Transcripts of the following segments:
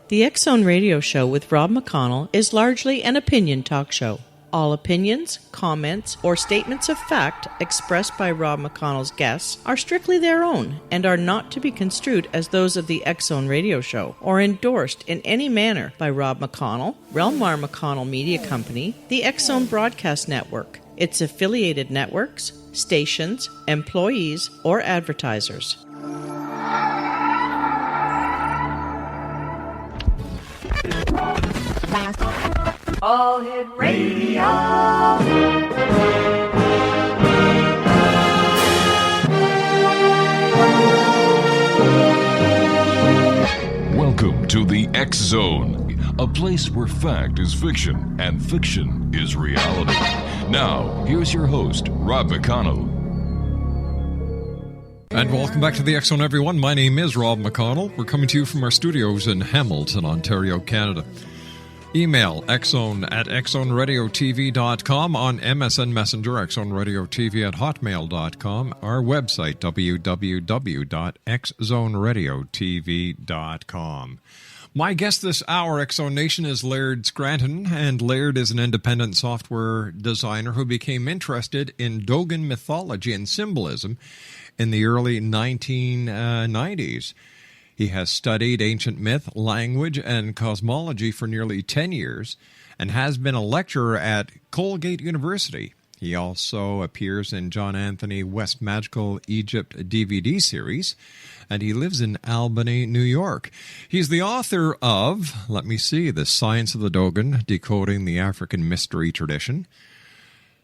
The X-Zone Radio Show with Rob McConnell is largely an opinion talk show. All opinions, comments, or statements of fact expressed by Rob McConnell's guests are strictly their own and are not to be construed as those of the X-Zone Radio Show or endorsed in any manner by Rob McConnell, Relmar McConnell Media Company, the X-Zone Broadcast Network, its affiliated networks, stations, employees, or advertisers. All Hit Radio. Welcome to the X-Zone, a place where fact is fiction and fiction is reality. Now, here's your host, Rob McConnell. And welcome back to the X-Zone, everyone. My name is Rob McConnell. We're coming to you from our studios in Hamilton, Ontario, Canada. Email xzone@xzoneradiotv.com, on MSN Messenger, xzoneradiotv@hotmail.com, our website, www.xzoneradiotv.com. My guest this hour, X-Zone Nation, is Laird Scranton, and Laird is an independent software designer who became interested in Dogon mythology and symbolism in the early 1990s. He has studied ancient myth, language, and cosmology for nearly 10 years and has been a lecturer at Colgate University. He also appears in John Anthony West Magical Egypt DVD series, and he lives in Albany, New York. He's the author of, The Science of the Dogon, Decoding the African Mystery Tradition,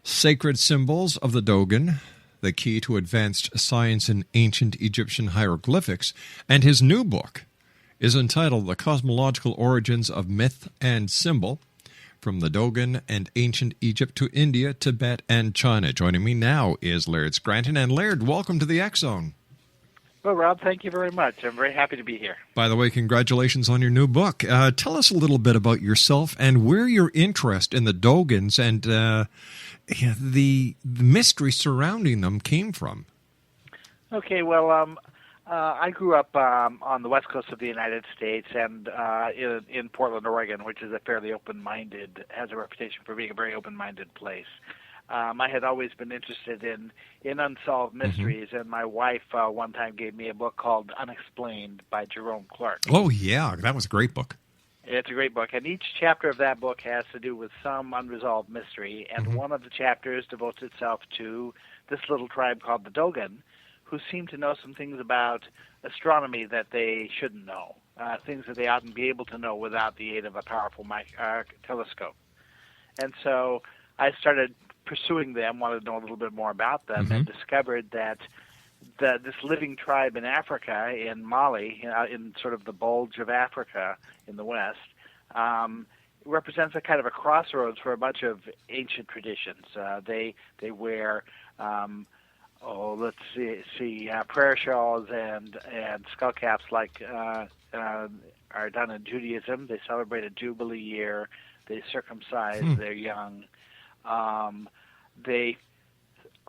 Sacred Symbols of the Dogon, The Key to Advanced Science in Ancient Egyptian Hieroglyphics, and his new book is entitled The Cosmological Origins of Myth and Symbol, From the Dogon and Ancient Egypt to India, Tibet, and China. Joining me now is Laird Scranton. And Laird, welcome to the X-Zone. Well, Rob, thank you very much. I'm very happy to be here. By the way, congratulations on your new book. Tell us a little bit about yourself and where your interest in the Dogons and the mystery surrounding them came from. Okay, well, I grew up on the west coast of the United States and in Portland, Oregon, which is has a reputation for being a very open-minded place. I had always been interested in unsolved mysteries, and my wife one time gave me a book called Unexplained by Jerome Clark. Oh, yeah, that was a great book. It's a great book, and each chapter of that book has to do with some unresolved mystery, and one of the chapters devotes itself to this little tribe called the Dogon, who seem to know some things about astronomy that they shouldn't know, things that they oughtn't be able to know without the aid of a powerful telescope. And so I started pursuing them, wanted to know a little bit more about them, and discovered that this living tribe in Africa, in Mali, in sort of the bulge of Africa in the west, represents a kind of a crossroads for a bunch of ancient traditions. They wear, prayer shawls and skull caps like are done in Judaism. They celebrate a Jubilee year. They circumcise their young. They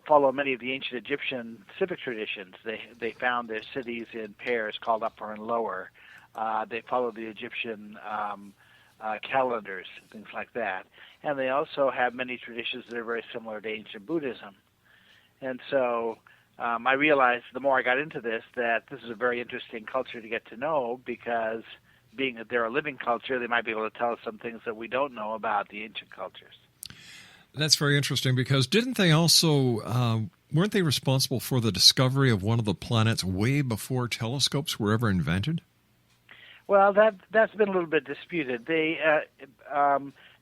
follow many of the ancient Egyptian civic traditions. They found their cities in pairs called upper and lower. They follow the Egyptian calendars, things like that. And they also have many traditions that are very similar to ancient Buddhism. And so I realized the more I got into this that this is a very interesting culture to get to know, because being that they're a living culture, they might be able to tell us some things that we don't know about the ancient cultures. That's very interesting, because didn't they also, weren't they responsible for the discovery of one of the planets way before telescopes were ever invented? Well, that's been a little bit disputed. They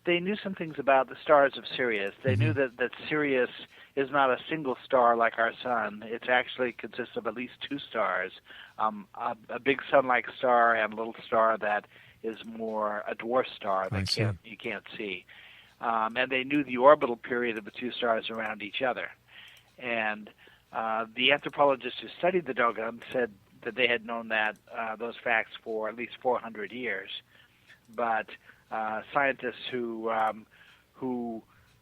knew some things about the stars of Sirius. They knew that Sirius is not a single star like our sun. It actually consists of at least two stars, a big sun-like star and a little star that is more a dwarf star that you can't see. And they knew the orbital period of the two stars around each other. And the anthropologists who studied the Dogon said that they had known those facts for at least 400 years. But scientists who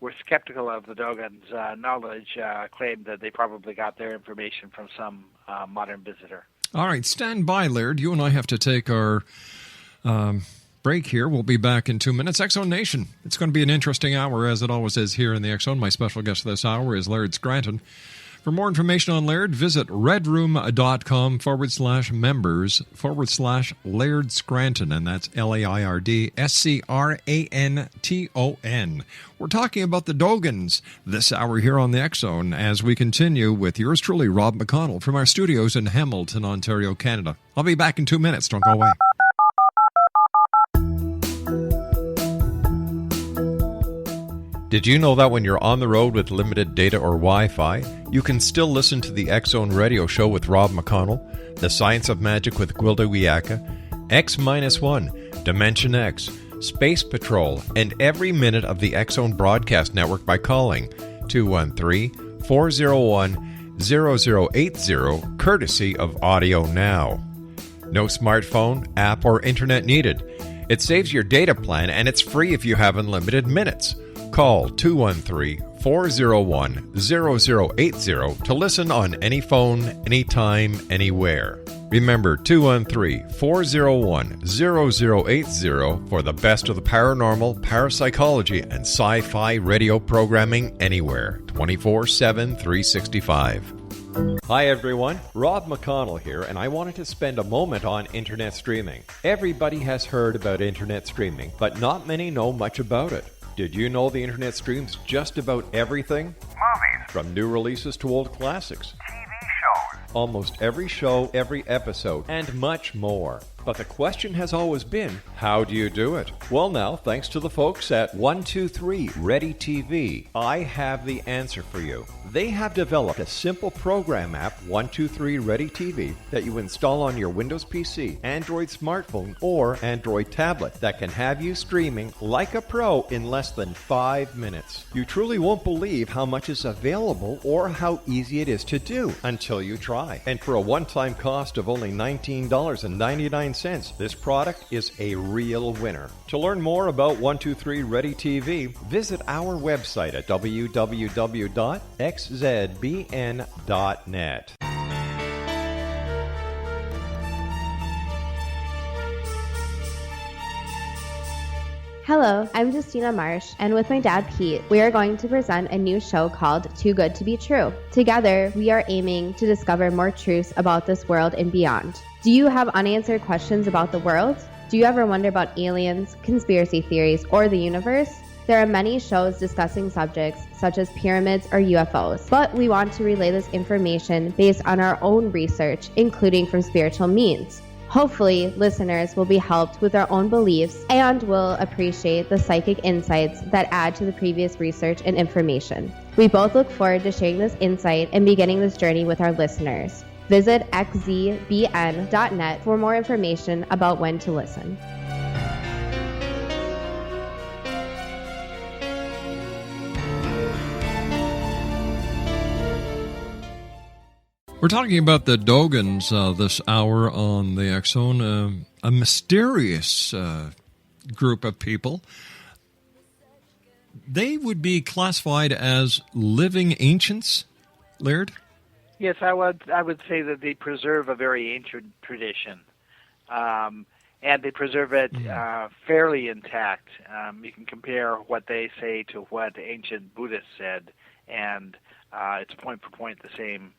were skeptical of the Dogon's knowledge claimed that they probably got their information from some modern visitor. All right, stand by, Laird. You and I have to take our break here. We'll be back in 2 minutes. X Zone Nation. It's going to be an interesting hour, as it always is here in the X Zone. My special guest this hour is Laird Scranton. For more information on Laird, visit redroom.com/members/Laird Scranton, and that's LairdsCranton. We're talking about the Dogons this hour here on the X Zone as we continue with yours truly, Rob McConnell, from our studios in Hamilton, Ontario, Canada. I'll be back in 2 minutes. Don't go away. Did you know that when you're on the road with limited data or Wi-Fi, you can still listen to the X Zone Radio Show with Rob McConnell, The Science of Magic with Gwilda Wiyaka, X-1, Dimension X, Space Patrol, and every minute of the X Zone Broadcast Network by calling 213-401-0080, courtesy of Audio Now. No smartphone, app, or internet needed. It saves your data plan, and it's free if you have unlimited minutes. Call 213-401-0080 to listen on any phone, anytime, anywhere. Remember 213-401-0080 for the best of the paranormal, parapsychology, and sci-fi radio programming anywhere, 24/7, 365. Hi everyone, Rob McConnell here, and I wanted to spend a moment on internet streaming. Everybody has heard about internet streaming, but not many know much about it. Did you know the internet streams just about everything? Movies. From new releases to old classics. TV shows. Almost every show, every episode, and much more. But the question has always been, how do you do it? Well now, thanks to the folks at 123 Ready TV, I have the answer for you. They have developed a simple program app, 123 Ready TV, that you install on your Windows PC, Android smartphone, or Android tablet that can have you streaming like a pro in less than 5 minutes. You truly won't believe how much is available or how easy it is to do until you try. And for a one-time cost of only $19.99, this product is a real winner. To learn more about 123 Ready TV, visit our website at www.xzbn.net. Hello, I'm Justina Marsh, and with my dad Pete, we are going to present a new show called Too Good to Be True. Together, we are aiming to discover more truths about this world and beyond. Do you have unanswered questions about the world? Do you ever wonder about aliens, conspiracy theories, or the universe? There are many shows discussing subjects such as pyramids or UFOs, but we want to relay this information based on our own research, including from spiritual means. Hopefully, listeners will be helped with their own beliefs and will appreciate the psychic insights that add to the previous research and information. We both look forward to sharing this insight and beginning this journey with our listeners. Visit xzbn.net for more information about when to listen. We're talking about the Dogons this hour on the X Zone, a mysterious group of people. They would be classified as living ancients, Laird? Yes, I would say that they preserve a very ancient tradition, and they preserve it fairly intact. You can compare what they say to what ancient Buddhists said, and it's point for point the same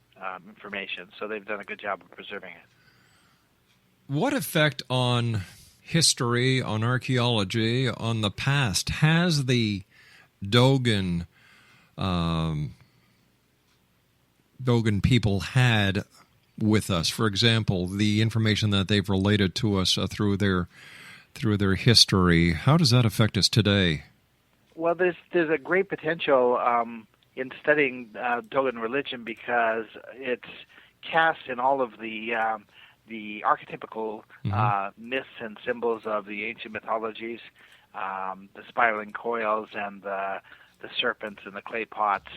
information. So they've done a good job of preserving it. What effect on history, on archaeology, on the past has the Dogon people had with us? For example, the information that they've related to us through their history. How does that affect us today? Well, there's a great potential in studying Dogon religion because it's cast in all of the archetypical myths and symbols of the ancient mythologies, the spiraling coils and the serpents and the clay pots.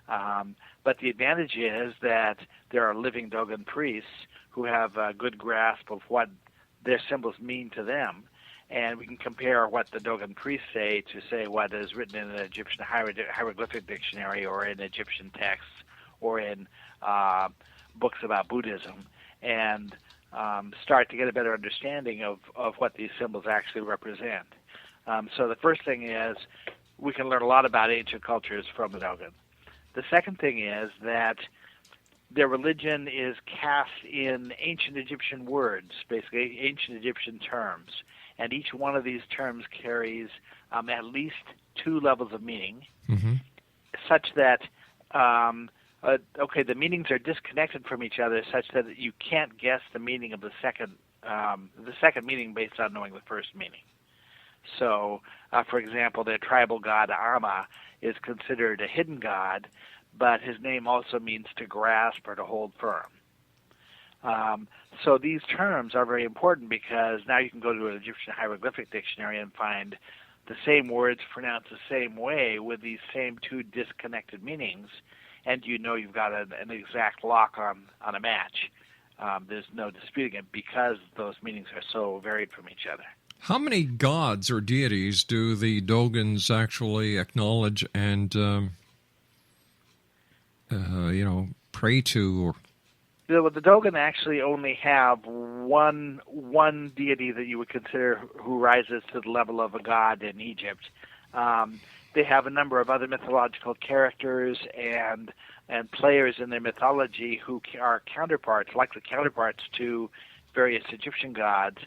But the advantage is that there are living Dogon priests who have a good grasp of what their symbols mean to them. And we can compare what the Dogon priests say to what is written in an Egyptian hieroglyphic dictionary or in Egyptian texts or in books about Buddhism. And start to get a better understanding of what these symbols actually represent. So the first thing is we can learn a lot about ancient cultures from the Dogon. The second thing is that their religion is cast in ancient Egyptian words, basically ancient Egyptian terms. And each one of these terms carries at least two levels of meaning, such that, the meanings are disconnected from each other such that you can't guess the meaning of the second meaning based on knowing the first meaning. So, for example, their tribal god Amma is considered a hidden god, but his name also means to grasp or to hold firm. So these terms are very important because now you can go to an Egyptian hieroglyphic dictionary and find the same words pronounced the same way with these same two disconnected meanings, and you know you've got an exact lock on a match. There's no disputing it because those meanings are so varied from each other. How many gods or deities do the Dogons actually acknowledge and, pray to? The Dogon actually only have one deity that you would consider who rises to the level of a god in Egypt. They have a number of other mythological characters and players in their mythology who are counterparts, likely counterparts to various Egyptian gods,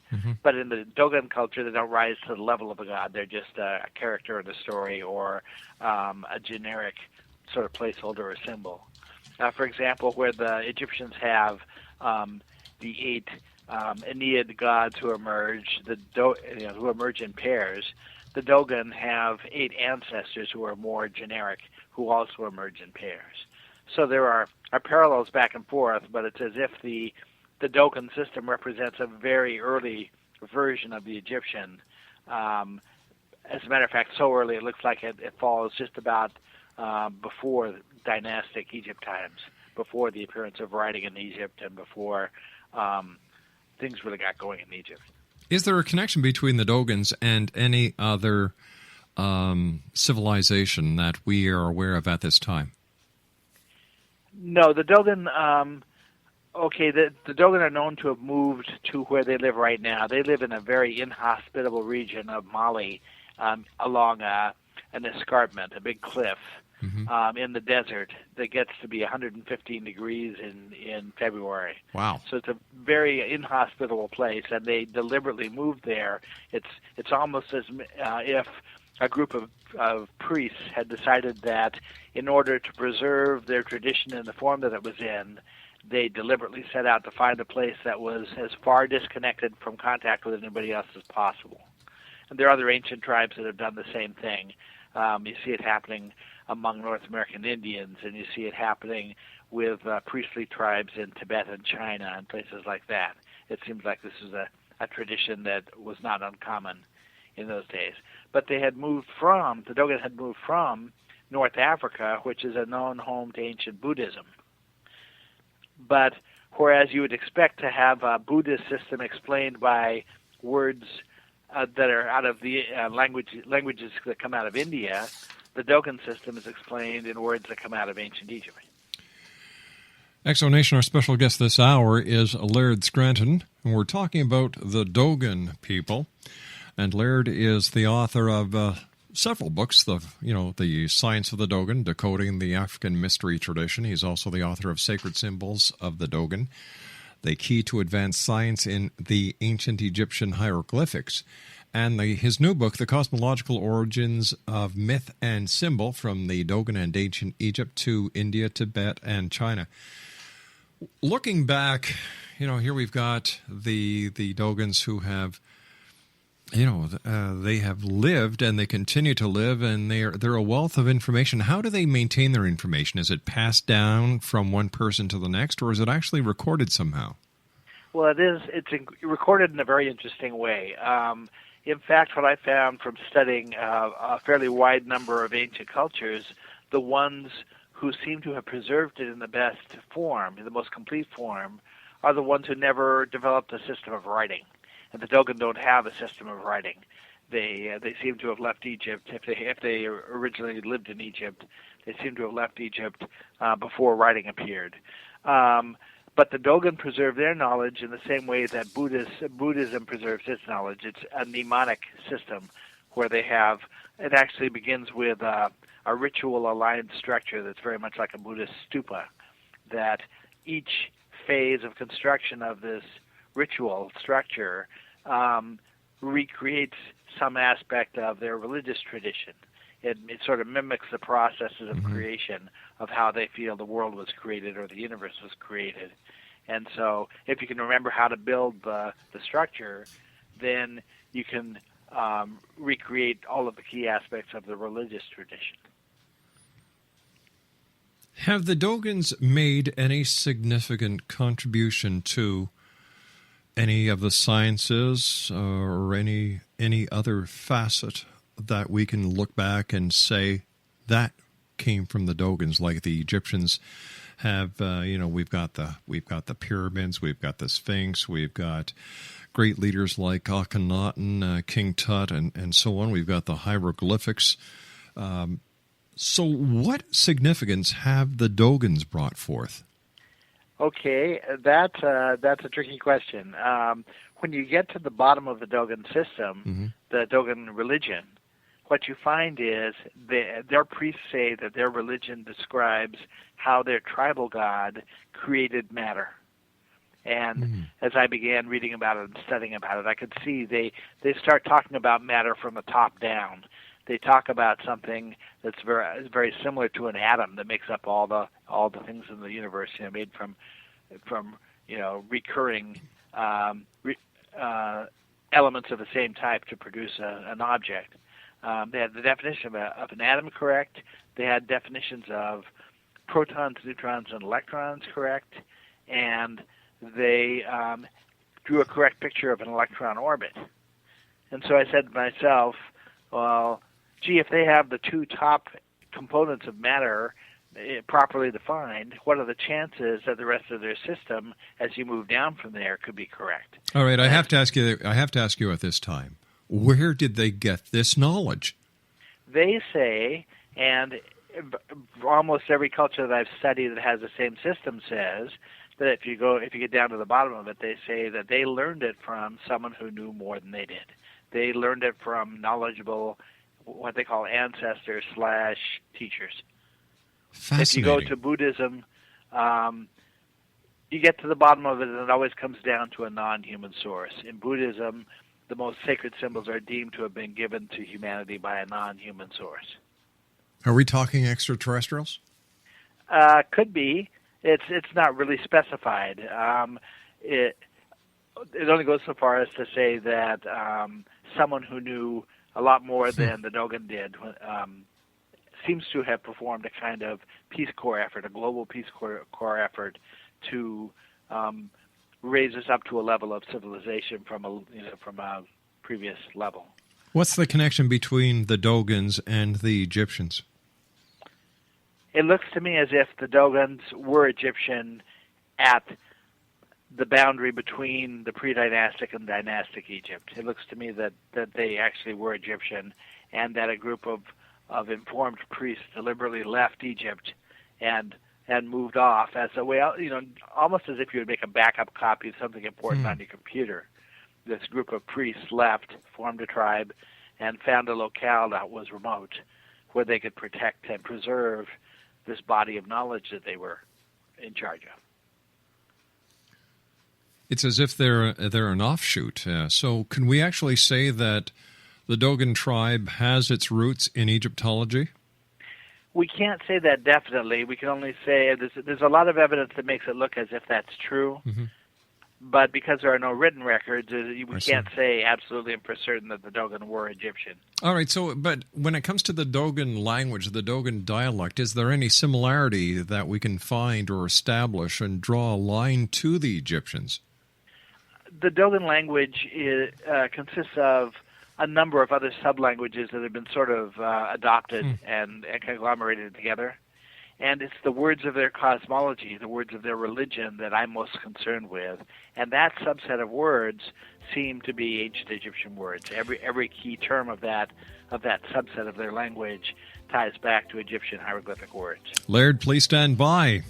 but in the Dogon culture, they don't rise to the level of a god. They're just a character in a story or a generic sort of placeholder or symbol. For example, where the Egyptians have the 8 Aeneid gods who emerge, who emerge in pairs, the Dogon have 8 ancestors who are more generic, who also emerge in pairs. So there are parallels back and forth, but it's as if the Dogon system represents a very early version of the Egyptian. As a matter of fact, so early it looks like it falls just about before dynastic Egypt times, before the appearance of writing in Egypt and before things really got going in Egypt. Is there a connection between the Dogons and any other civilization that we are aware of at this time? No, the Dogon... the Dogon are known to have moved to where they live right now. They live in a very inhospitable region of Mali along an escarpment, a big cliff in the desert that gets to be 115 degrees in February. Wow. So it's a very inhospitable place, and they deliberately moved there. It's almost as if a group of priests had decided that in order to preserve their tradition in the form that it was in, they deliberately set out to find a place that was as far disconnected from contact with anybody else as possible. And there are other ancient tribes that have done the same thing. You see it happening among North American Indians, and you see it happening with priestly tribes in Tibet and China and places like that. It seems like this is a tradition that was not uncommon in those days. But the Dogon had moved from North Africa, which is a known home to ancient Buddhism. But whereas you would expect to have a Buddhist system explained by words that are out of the languages that come out of India, the Dogon system is explained in words that come out of ancient Egypt. Exonation, our special guest this hour is Laird Scranton, and we're talking about the Dogon people. And Laird is the author of several books, the Science of the Dogon, Decoding the African Mystery Tradition. He's also the author of Sacred Symbols of the Dogon, The Key to Advanced Science in the Ancient Egyptian Hieroglyphics, and his new book, The Cosmological Origins of Myth and Symbol, From the Dogon and Ancient Egypt to India, Tibet, and China. Looking back, here we've got the Dogons who have they have lived and they continue to live, and they're a wealth of information. How do they maintain their information? Is it passed down from one person to the next, or is it actually recorded somehow? Well, it is. It's recorded in a very interesting way. In fact, what I found from studying a fairly wide number of ancient cultures, the ones who seem to have preserved it in the best form, in the most complete form, are the ones who never developed a system of writing. And the Dogon don't have a system of writing. They seem to have left Egypt. If they originally lived in Egypt, they seem to have left Egypt before writing appeared. But the Dogon preserve their knowledge in the same way that Buddhism preserves its knowledge. It's a mnemonic system where it actually begins with a ritual-aligned structure that's very much like a Buddhist stupa, that each phase of construction of this ritual structure recreates some aspect of their religious tradition. It sort of mimics the processes of creation, of how they feel the world was created or the universe was created. And so if you can remember how to build the structure, then you can recreate all of the key aspects of the religious tradition. Have the Dogons made any significant contribution to any of the sciences or any other facet that we can look back and say that came from the Dogons, like the Egyptians have? We've got the pyramids, we've got the Sphinx, we've got great leaders like Akhenaten, King Tut, and so on. We've got the hieroglyphics. So what significance have the Dogons brought forth? Okay, that's a tricky question. When you get to the bottom of the Dogon system, the Dogon religion, what you find is their priests say that their religion describes how their tribal god created matter. And as I began reading about it and studying about it, I could see they start talking about matter from the top down. They talk about something that's very similar to an atom that makes up all the things in the universe, made from recurring elements of the same type to produce an object. They had the definition of an atom correct. They had definitions of protons, neutrons, and electrons correct, and they drew a correct picture of an electron orbit. And so I said to myself, well, gee, if they have the two top components of matter properly defined, what are the chances that the rest of their system, as you move down from there, could be correct? All right, I have to ask you at this time, where did they get this knowledge? They say, and almost every culture that I've studied that has the same system says, that if you get down to the bottom of it, they say that they learned it from someone who knew more than they did. They learned it from knowledgeable, what they call ancestors / teachers. Fascinating. If you go to Buddhism, you get to the bottom of it, and it always comes down to a non-human source. In Buddhism, the most sacred symbols are deemed to have been given to humanity by a non-human source. Are we talking extraterrestrials? Could be. It's not really specified. It only goes so far as to say that someone who knew a lot more than the Dogon did seems to have performed a kind of Peace Corps effort, a global Peace Corps effort to raise us up to a level of civilization from a previous level. What's the connection between the Dogons and the Egyptians? It looks to me as if the Dogons were Egyptian at the boundary between the pre-dynastic and dynastic Egypt. It looks to me that they actually were Egyptian, and that a group of informed priests deliberately left Egypt and moved off as a way out, almost as if you would make a backup copy of something important on your computer. This group of priests left, formed a tribe, and found a locale that was remote where they could protect and preserve this body of knowledge that they were in charge of. It's as if they're an offshoot. So can we actually say that the Dogon tribe has its roots in Egyptology? We can't say that definitely. We can only say there's a lot of evidence that makes it look as if that's true. But because there are no written records, we can't say absolutely and for certain that the Dogon were Egyptian. All right, but when it comes to the Dogon language, the Dogon dialect, is there any similarity that we can find or establish and draw a line to the Egyptians? The Dogon language consists of a number of other sub-languages that have been sort of adopted and conglomerated together. And it's the words of their cosmology, the words of their religion that I'm most concerned with. And that subset of words seem to be ancient Egyptian words. Every key term of that subset of their language ties back to Egyptian hieroglyphic words. Laird, please stand by.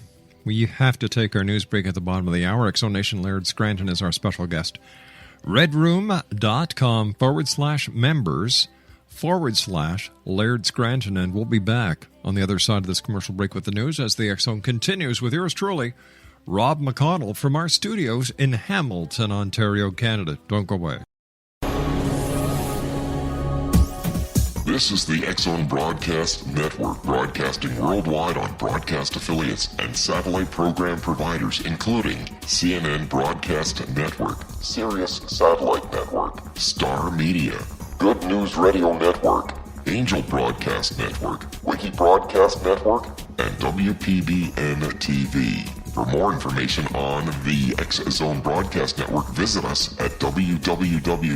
We have to take our news break at the bottom of the hour. Exonation Laird Scranton is our special guest. redroom.com/members/Laird Scranton, and we'll be back on the other side of this commercial break with the news as the X Zone continues with yours truly, Rob McConnell, from our studios in Hamilton, Ontario, Canada. Don't go away. This is the X Zone Broadcast Network, broadcasting worldwide on broadcast affiliates and satellite program providers, including CNN Broadcast Network, Sirius Satellite Network, Star Media, Good News Radio Network, Angel Broadcast Network, Wiki Broadcast Network, and WPBN TV. For more information on the X Zone Broadcast Network, visit us at www.xzbn.net.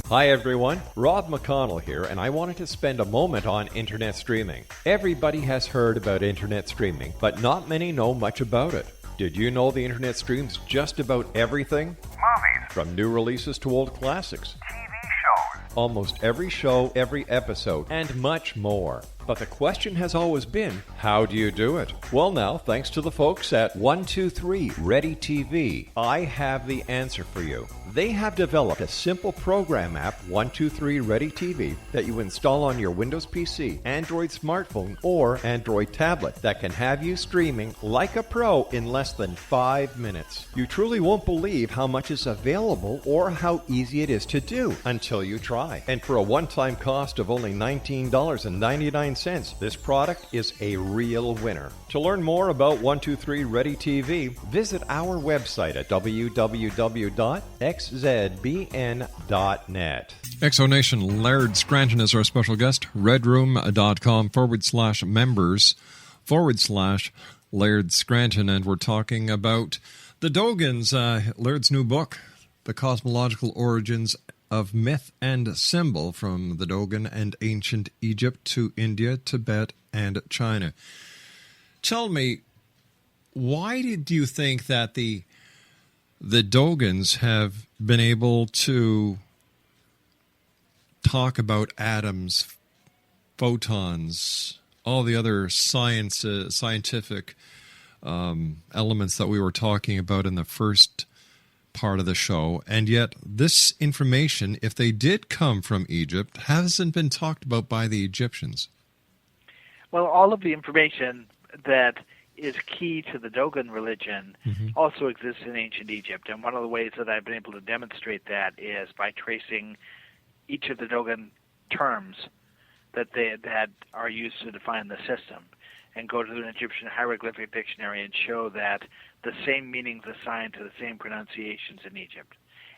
Hi everyone, Rob McConnell here, and I wanted to spend a moment on internet streaming. Everybody has heard about internet streaming, but not many know much about it. Did you know the internet streams just about everything? Movies, From new releases to old classics. TV shows, Almost every show, every episode, and much more. But the question has always been, how do you do it? Well now, thanks to the folks at 123 Ready TV, I have the answer for you. They have developed a simple program app, 123 Ready TV, that you install on your Windows PC, Android smartphone, or Android tablet that can have you streaming like a pro in less than 5 minutes. You truly won't believe how much is available or how easy it is to do until you try. And for a one-time cost of only $19.99, this product is a real winner. To learn more about 123 Ready TV, visit our website at www.xzbn.net. Exonation Laird Scranton is our special guest. redroom.com/members/Laird Scranton, and we're talking about the Dogons, Laird's new book, The Cosmological Origins of Myth and Symbol, from the Dogon and Ancient Egypt to India, Tibet, and China. Tell me, why did you think that the Dogons have been able to talk about atoms, photons, all the other scientific elements that we were talking about in the first part of the show, and yet this information, if they did come from Egypt, hasn't been talked about by the Egyptians? Well, all of the information that is key to the Dogon religion also exists in ancient Egypt, and one of the ways that I've been able to demonstrate that is by tracing each of the Dogon terms that are used to define the system, and go to an Egyptian hieroglyphic dictionary and show that the same meanings assigned to the same pronunciations in Egypt.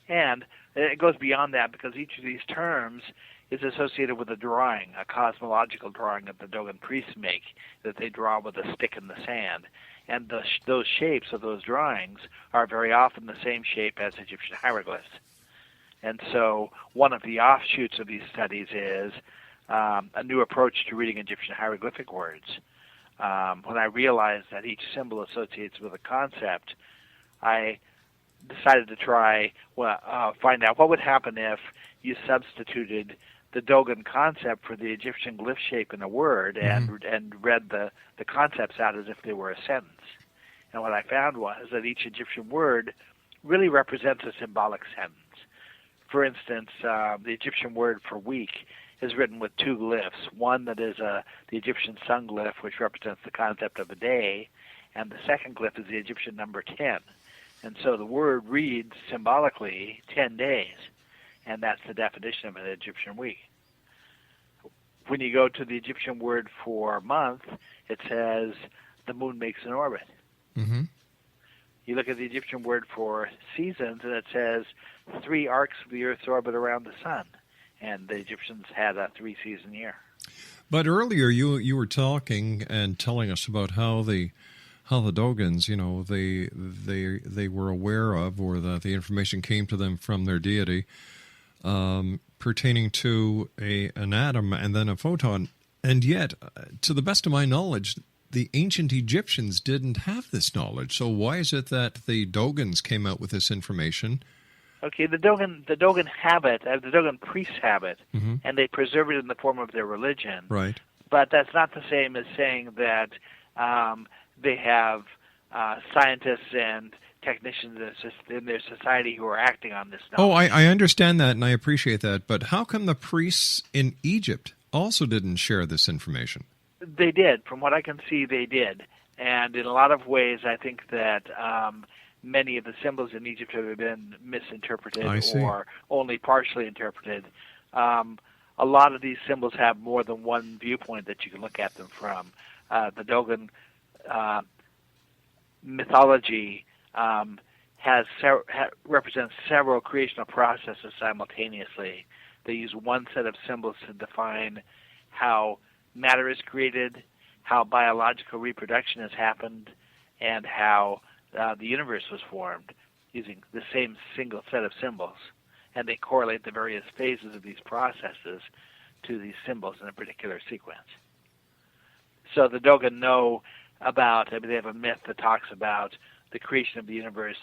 And it goes beyond that, because each of these terms is associated with a drawing, a cosmological drawing that the Dogon priests make, that they draw with a stick in the sand. And those shapes of those drawings are very often the same shape as Egyptian hieroglyphs. And so one of the offshoots of these studies is a new approach to reading Egyptian hieroglyphic words. When I realized that each symbol associates with a concept, I decided to try find out what would happen if you substituted the Dogon concept for the Egyptian glyph shape in a word and read the concepts out as if they were a sentence. And what I found was that each Egyptian word really represents a symbolic sentence. For instance, the Egyptian word for week is written with two glyphs, one that is the Egyptian sun glyph, which represents the concept of a day, and the second glyph is the Egyptian number 10. And so the word reads symbolically 10 days, and that's the definition of an Egyptian week. When you go to the Egyptian word for month, it says the moon makes an orbit. Mm-hmm. You look at the Egyptian word for seasons, and it says 3 arcs of the Earth's orbit around the sun. And the Egyptians had a 3-season year. But earlier you were talking and telling us about how the Dogons, they were aware of, or that the information came to them from their deity, pertaining to an atom and then a photon. And yet, to the best of my knowledge, the ancient Egyptians didn't have this knowledge. So why is it that the Dogons came out with this information Okay, the Dogon have it, the Dogon priests have it, and they preserve it in the form of their religion. Right. But that's not the same as saying that they have scientists and technicians in their society who are acting on this knowledge. Oh, I understand that, and I appreciate that. But how come the priests in Egypt also didn't share this information? They did. From what I can see, they did. And in a lot of ways, I think that many of the symbols in Egypt have been misinterpreted or only partially interpreted. A lot of these symbols have more than one viewpoint that you can look at them from. The Dogon mythology represents several creational processes simultaneously. They use one set of symbols to define how matter is created, how biological reproduction has happened, and how the universe was formed, using the same single set of symbols. And they correlate the various phases of these processes to these symbols in a particular sequence. So the Dogon know about, they have a myth that talks about the creation of the universe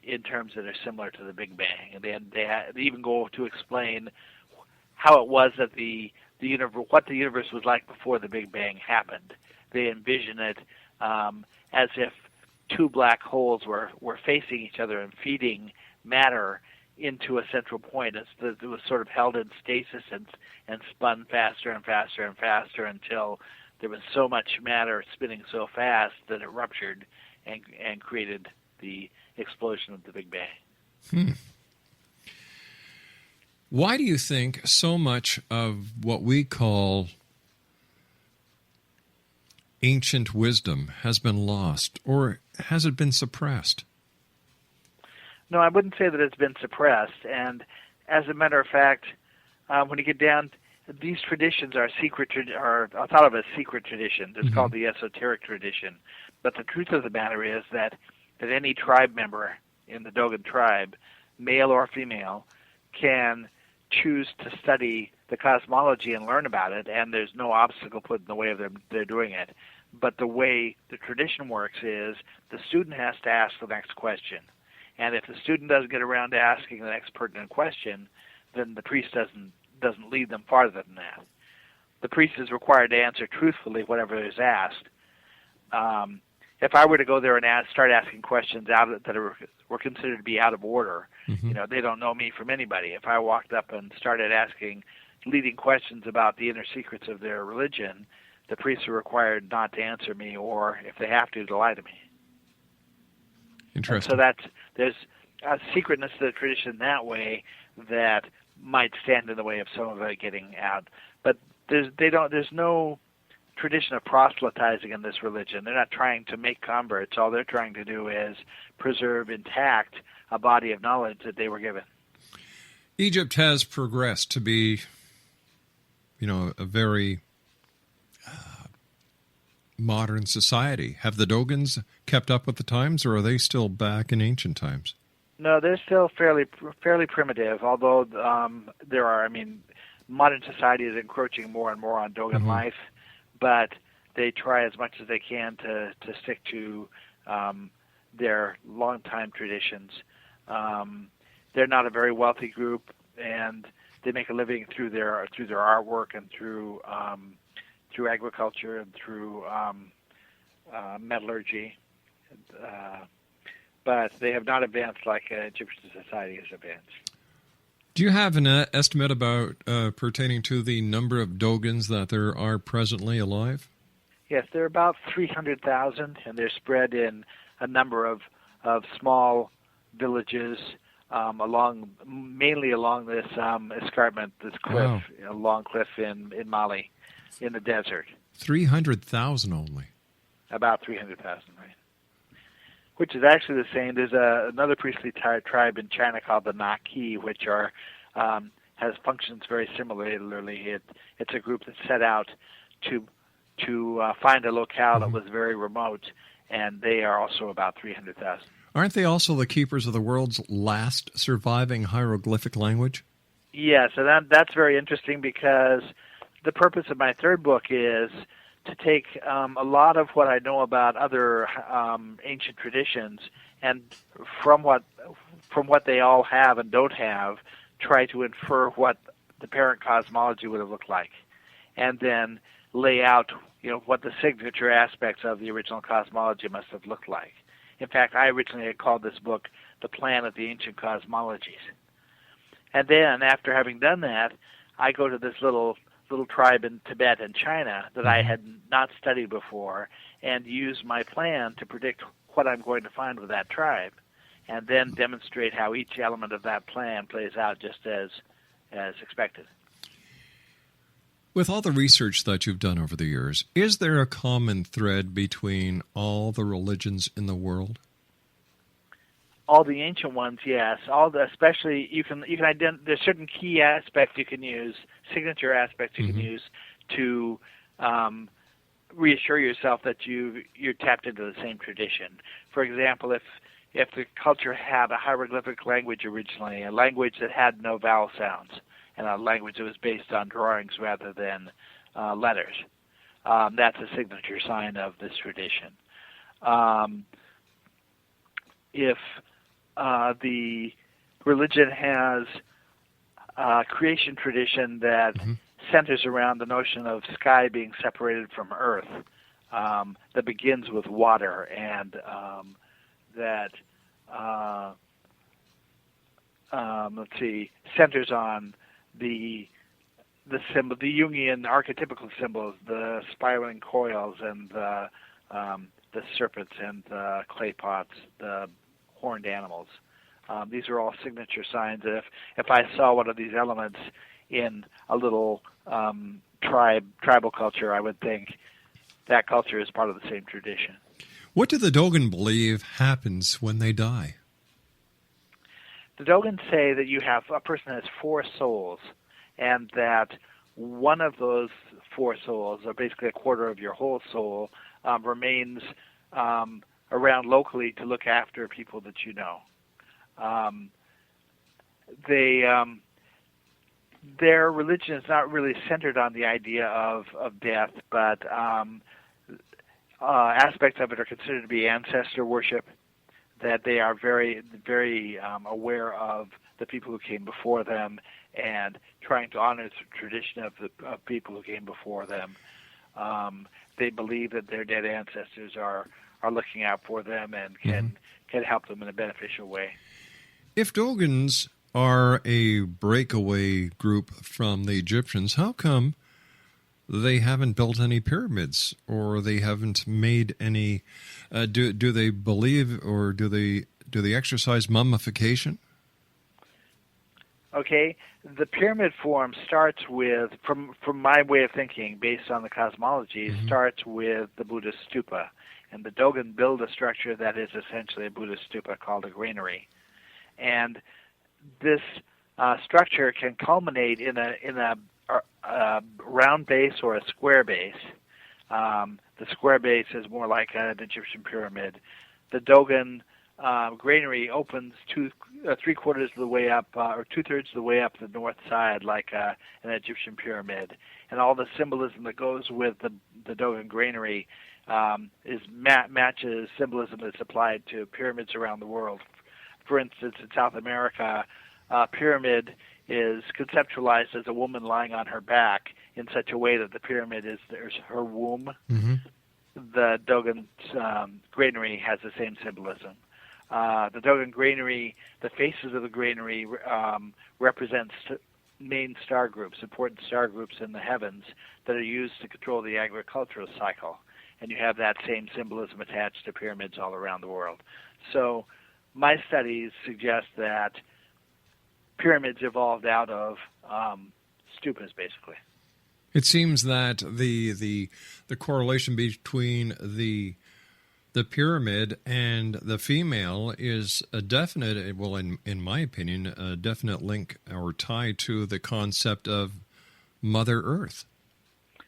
in terms that are similar to the Big Bang. And they even go to explain how it was that what the universe was like before the Big Bang happened. They envision it as if two black holes were facing each other and feeding matter into a central point. It was sort of held in stasis and spun faster and faster and faster until there was so much matter spinning so fast that it ruptured and created the explosion of the Big Bang. Why do you think so much of what we call ancient wisdom has been lost, or has it been suppressed? No, I wouldn't say that it's been suppressed. And as a matter of fact, when you get down, these traditions are thought of as secret traditions. It's called the esoteric tradition. But the truth of the matter is that any tribe member in the Dogon tribe, male or female, can choose to study the cosmology and learn about it, and there's no obstacle put in the way of their doing it. But the way the tradition works is the student has to ask the next question. And if the student doesn't get around to asking the next pertinent question, then the priest doesn't lead them farther than that. The priest is required to answer truthfully whatever is asked. If I were to go there and start asking questions that were considered to be out of order, they don't know me from anybody. If I walked up and started asking leading questions about the inner secrets of their religion, the priests are required not to answer me, or if they have to lie to me. Interesting. And so there's a secretness to the tradition that way that might stand in the way of some of it getting out. But there's no tradition of proselytizing in this religion. They're not trying to make converts. All they're trying to do is preserve intact a body of knowledge that they were given. Egypt has progressed to be, a very modern society. Have the Dogons kept up with the times, or are they still back in ancient times? No, they're still fairly primitive, although modern society is encroaching more and more on Dogon life, but they try as much as they can to stick to their long-time traditions. They're not a very wealthy group, and they make a living through their artwork and through agriculture and through metallurgy. But they have not advanced like Egyptian society has advanced. Do you have an estimate about pertaining to the number of Dogons that there are presently alive? Yes, there are about 300,000, and they're spread in a number of small villages mainly along this escarpment, this cliff, a long cliff in Mali, in the desert. 300,000 only. About 300,000, right? Which is actually the same. There's another priestly tribe in China called the Naki, which has functions very similarly. It's a group that set out to find a locale that was very remote, and they are also about 300,000. Aren't they also the keepers of the world's last surviving hieroglyphic language? Yes, and that's very interesting because the purpose of my third book is to take a lot of what I know about other ancient traditions, and from what from what they all have and don't have, try to infer what the parent cosmology would have looked like, and then lay out, what the signature aspects of the original cosmology must have looked like. In fact, I originally had called this book The Plan of the Ancient Cosmologies. And then, after having done that, I go to this little tribe in Tibet and China that I had not studied before, and use my plan to predict what I'm going to find with that tribe, and then demonstrate how each element of that plan plays out just as expected. With all the research that you've done over the years, is there a common thread between all the religions in the world? All the ancient ones, yes. Especially you can there's certain key aspects you can use, signature aspects you can use to reassure yourself that you're tapped into the same tradition. For example, if the culture had a hieroglyphic language originally, a language that had no vowel sounds, and a language that was based on drawings rather than letters, that's a signature sign of this tradition. If the religion has a creation tradition that centers around the notion of sky being separated from earth, that begins with water, and that centers on the symbol, the Jungian archetypical symbols, the spiraling coils, and the serpents, and the clay pots, the horned animals. These are all signature signs. If I saw one of these elements in a little tribal culture, I would think that culture is part of the same tradition. What do the Dogon believe happens when they die? The Dogon say that a person has 4 souls, and that one of those 4 souls, or basically a quarter of your whole soul, remains around locally to look after people that you know. Their religion is not really centered on the idea of death, but aspects of it are considered to be ancestor worship, that they are very, very aware of the people who came before them and trying to honor the tradition of people who came before them. They believe that their dead ancestors are looking out for them and can help them in a beneficial way. If Dogons are a breakaway group from the Egyptians, how come they haven't built any pyramids, or they haven't made any? Do they believe, or do they exercise mummification? Okay, the pyramid form starts with, from my way of thinking, based on the cosmology, starts with the Buddhist stupa, and the Dogon build a structure that is essentially a Buddhist stupa called a granary, and this structure can culminate in a round base or a square base. The square base is more like an Egyptian pyramid. The Dogon granary opens 3/4 of the way up, or 2/3 of the way up the north side, like an Egyptian pyramid. And all the symbolism that goes with the Dogon granary matches symbolism that's applied to pyramids around the world. For instance, in South America, a pyramid is conceptualized as a woman lying on her back in such a way that the pyramid there's her womb. The Dogon granary has the same symbolism. The Dogon granary, the faces of the granary represents main star groups, important star groups in the heavens that are used to control the agricultural cycle. And you have that same symbolism attached to pyramids all around the world. So my studies suggest that pyramids evolved out of stupas, basically. It seems that the correlation between the pyramid and the female is a definite, well, in my opinion, a definite link or tie to the concept of Mother Earth.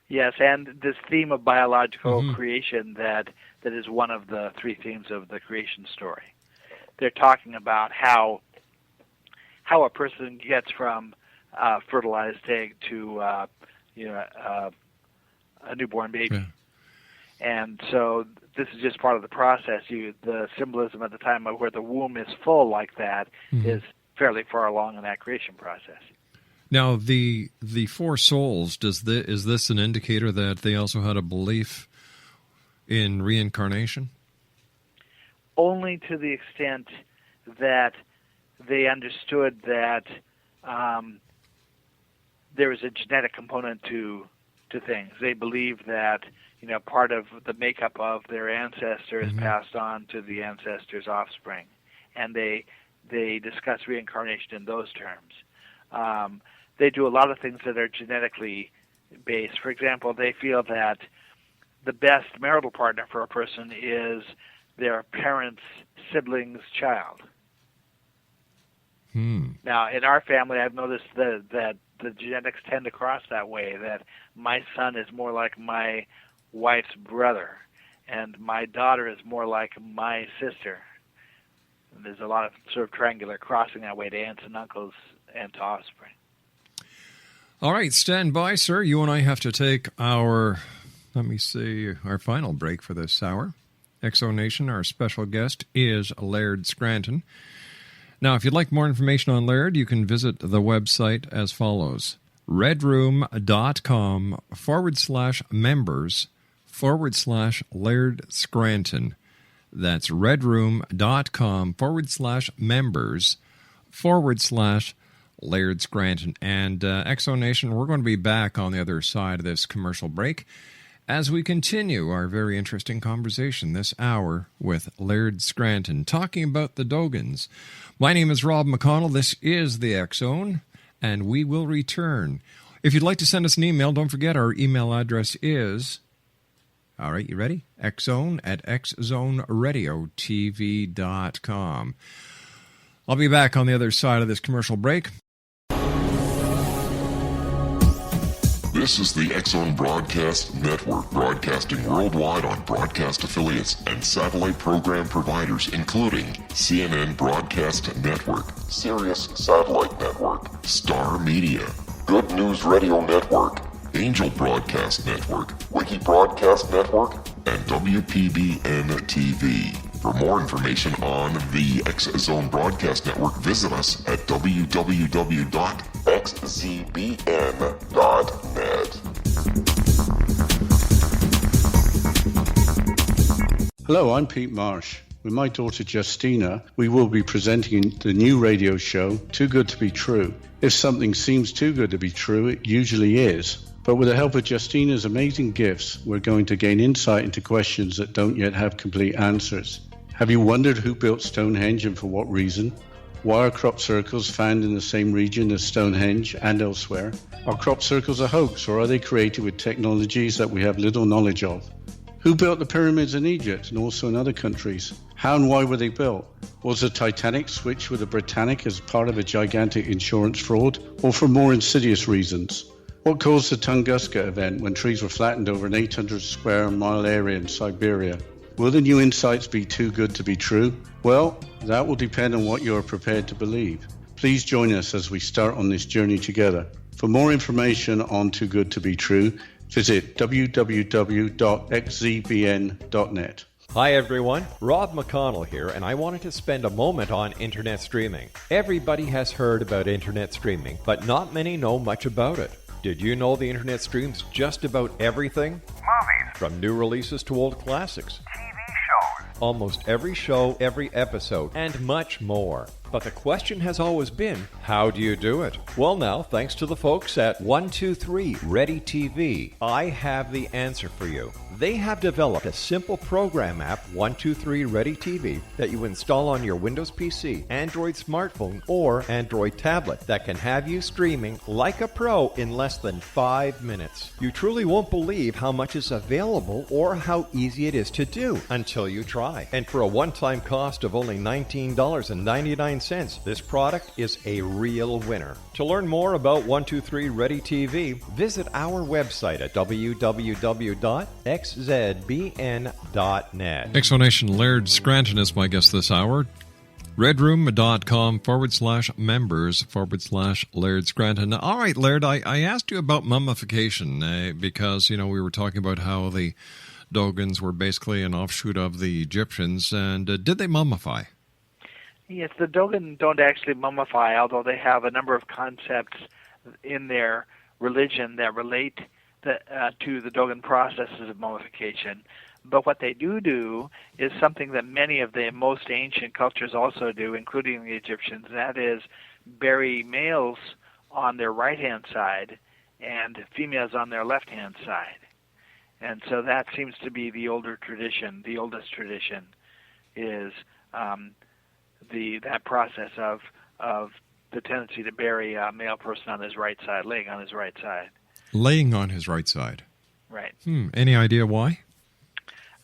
Yes, and this theme of biological creation that is one of the 3 themes of the creation story. They're talking about how a person gets from fertilized egg to a newborn baby. And so this is just part of the process. The symbolism at the time of where the womb is full like that is fairly far along in that creation process. Now, the four souls, is this an indicator that they also had a belief in reincarnation? Only to the extent that they understood that there is a genetic component to things. They believe that part of the makeup of their ancestor is passed on to the ancestor's offspring, and they discuss reincarnation in those terms. They do a lot of things that are genetically based. For example, they feel that the best marital partner for a person is their parents' sibling's child. Now, in our family, I've noticed that the genetics tend to cross that way, that my son is more like my wife's brother, and my daughter is more like my sister. And there's a lot of sort of triangular crossing that way to aunts and uncles and to offspring. All right, stand by, sir. You and I have to take our final break for this hour. Exonation, our special guest is Laird Scranton. Now, if you'd like more information on Laird, you can visit the website as follows: redroom.com/members/Laird Scranton. That's redroom.com/members/Laird Scranton. And Exonation, we're going to be back on the other side of this commercial break as we continue our very interesting conversation this hour with Laird Scranton, talking about the Dogons. My name is Rob McConnell. This is the X-Zone, and we will return. If you'd like to send us an email, don't forget our email address is, all right, you ready? xzoneradiotv.com. I'll be back on the other side of this commercial break. This is the X-Zone Broadcast Network, broadcasting worldwide on broadcast affiliates and satellite program providers, including CNN Broadcast Network, Sirius Satellite Network, Star Media, Good News Radio Network, Angel Broadcast Network, Wiki Broadcast Network, and WPBN TV. For more information on the X-Zone Broadcast Network, visit us at www.xzbn.net. Hello, I'm Pete Marsh. With my daughter Justina, we will be presenting the new radio show, Too Good to Be True. If something seems too good to be true, it usually is. But with the help of Justina's amazing gifts, we're going to gain insight into questions that don't yet have complete answers. Have you wondered who built Stonehenge and for what reason? Why are crop circles found in the same region as Stonehenge and elsewhere? Are crop circles a hoax, or are they created with technologies that we have little knowledge of? Who built the pyramids in Egypt and also in other countries? How and why were they built? Was the Titanic switched with the Britannic as part of a gigantic insurance fraud, or for more insidious reasons? What caused the Tunguska event when trees were flattened over an 800 square mile area in Siberia? Will the new insights be too good to be true? Well, that will depend on what you are prepared to believe. Please join us as we start on this journey together. For more information on Too Good to Be True, visit www.xzbn.net. Hi everyone, Rob McConnell here, and I wanted to spend a moment on internet streaming. Everybody has heard about internet streaming, but not many know much about it. Did you know the internet streams just about everything? Movies. From new releases to old classics. TV shows. Almost every show, every episode, and much more. But the question has always been, how do you do it? Well now, thanks to the folks at 123 Ready TV, I have the answer for you. They have developed a simple program app, 123 Ready TV, that you install on your Windows PC, Android smartphone, or Android tablet that can have you streaming like a pro in less than 5 minutes. You truly won't believe how much is available or how easy it is to do until you try. And for a one-time cost of only $19.99, this product is a real winner. To learn more about 123 Ready TV, visit our website at www.xzbn.net. Exonation Laird Scranton is my guest this hour. redroom.com/members/Laird Scranton. All right, Laird, I asked you about mummification because, we were talking about how the Dogons were basically an offshoot of the Egyptians, and did they mummify? Yes, the Dogon don't actually mummify, although they have a number of concepts in their religion that relate to the Dogon processes of mummification. But what they do is something that many of the most ancient cultures also do, including the Egyptians, and that is bury males on their right-hand side and females on their left-hand side. And so that seems to be the older tradition. The oldest tradition is that process of the tendency to bury a male person on his right side, laying on his right side. Laying on his right side. Right. Any idea why?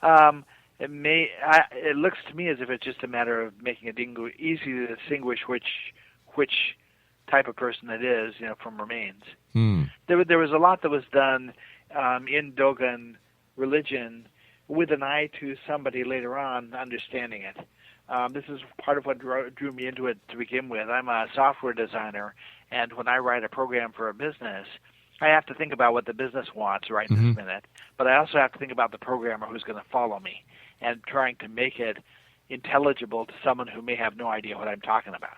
It looks to me as if it's just a matter of making it easy to distinguish which type of person it is, from remains. There was a lot that was done in Dogon religion with an eye to somebody later on understanding it. This is part of what drew me into it to begin with. I'm a software designer, and when I write a program for a business, I have to think about what the business wants right in this minute, but I also have to think about the programmer who's going to follow me and trying to make it intelligible to someone who may have no idea what I'm talking about.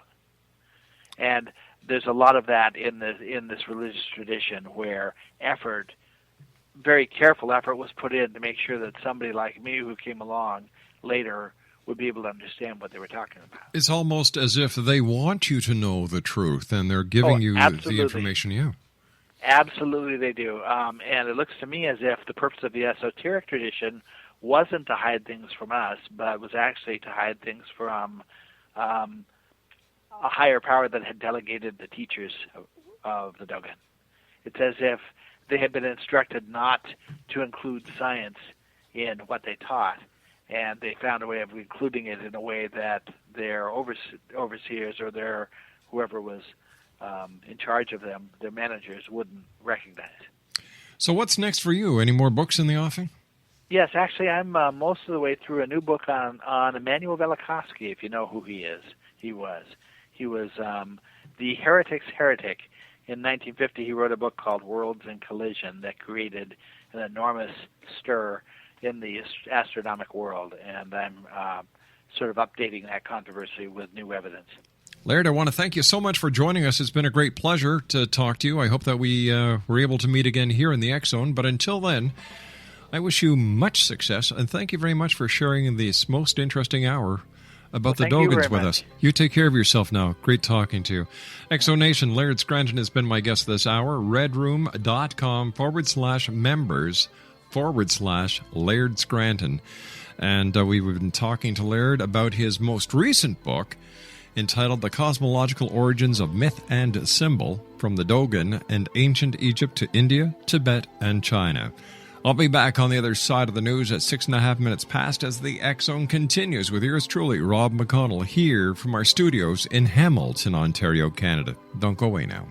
And there's a lot of that in this religious tradition where very careful effort was put in to make sure that somebody like me who came along later would be able to understand what they were talking about. It's almost as if they want you to know the truth, and they're giving you the information you. Absolutely they do. And it looks to me as if the purpose of the esoteric tradition wasn't to hide things from us, but was actually to hide things from a higher power that had delegated the teachers of the Dogon. It's as if they had been instructed not to include science in what they taught, and they found a way of including it in a way that their overseers or their whoever was in charge of them, their managers, wouldn't recognize. So what's next for you? Any more books in the offing? Yes, actually, I'm most of the way through a new book on Immanuel Velikovsky, if you know who he is. He was the heretic's heretic. In 1950, he wrote a book called Worlds in Collision that created an enormous stir in the astronomic world, and I'm sort of updating that controversy with new evidence. Laird, I want to thank you so much for joining us. It's been a great pleasure to talk to you. I hope that we were able to meet again here in the X Zone, but until then, I wish you much success, and thank you very much for sharing this most interesting hour about the Dogons with us. You take care of yourself now. Great talking to you. Exonation, Laird Scranton has been my guest this hour. redroom.com/members/Laird Scranton. And we've been talking to Laird about his most recent book entitled The Cosmological Origins of Myth and Symbol, From the Dogon and Ancient Egypt to India, Tibet, and China. I'll be back on the other side of the news at 6.5 minutes past as the X Zone continues with yours truly, Rob McConnell, here from our studios in Hamilton, Ontario, Canada. Don't go away now.